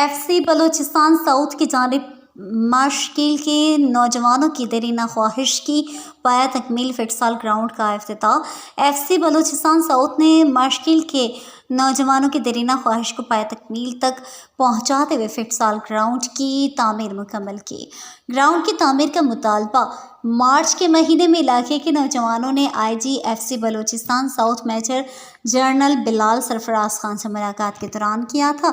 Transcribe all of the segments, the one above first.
F C Balochistan south کی جانب ماشکیل کے نوجوانوں کی دیرینہ خواہش کی پایہ تکمیل فٹسال گراؤنڈ کا افتتاح۔ ایف سی بلوچستان ساؤتھ نے ماشکیل کے نوجوانوں کی دیرینہ خواہش کو پایہ تکمیل تک پہنچاتے ہوئے فٹسال گراؤنڈ کی تعمیر مکمل کی۔ گراؤنڈ کی تعمیر کا مطالبہ مارچ کے مہینے میں علاقے کے نوجوانوں نے I G F C Balochistan south major general Bilal Sarfraz Khan سے ملاقات کے دوران کیا تھا۔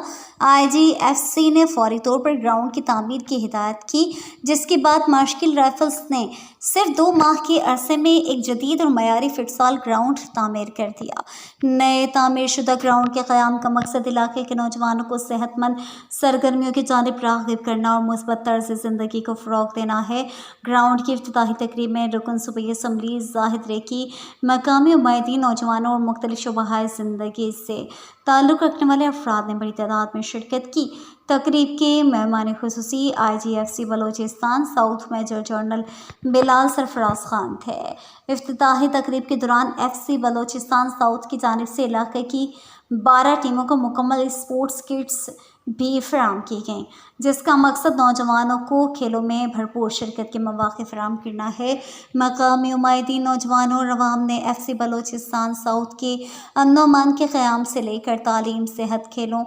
آئی جی ایف سی نے فوری طور پر گراؤنڈ کی تعمیر کی ہدایت کی، جس کے بعد ماشکیل رائفلز نے صرف 2 ماہ کے عرصے میں ایک جدید اور معیاری فٹسال گراؤنڈ تعمیر کر دیا۔ نئے تعمیر شدہ گراؤنڈ کے قیام کا مقصد علاقے کے نوجوانوں کو صحت مند سرگرمیوں کی جانب راغب کرنا اور مثبت طرز زندگی کو فروغ دینا ہے۔ گراؤنڈ کی افتتاحی تقریب میں رکن صوبائی اسمبلی زاہد ریکی، مقامی نمائندین، نوجوانوں اور مختلف شعبہ زندگی سے تعلق رکھنے والے افراد نے بڑی تعداد میں شرکت کی۔ تقریب کے مہمان خصوصی I G F C Balochistan south major general Bilal Sarfraz Khan تھے۔ افتتاحی تقریب کے دوران ایف سی بلوچستان ساؤتھ کی جانب سے علاقے کی 12 ٹیموں کو مکمل اسپورٹس کٹس بھی فراہم کی گئیں، جس کا مقصد نوجوانوں کو کھیلوں میں بھرپور شرکت کے مواقع فراہم کرنا ہے۔ مقامی نمائندین، نوجوانوں اور عوام نے ایف سی بلوچستان ساؤتھ کے امن و امان کے قیام سے لے کر تعلیم، صحت، کھیلوں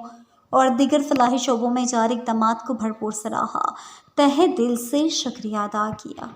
اور دیگر فلاحی شعبوں میں جاری اقدامات کو بھرپور سراہا، تہہ دل سے شکریہ ادا کیا۔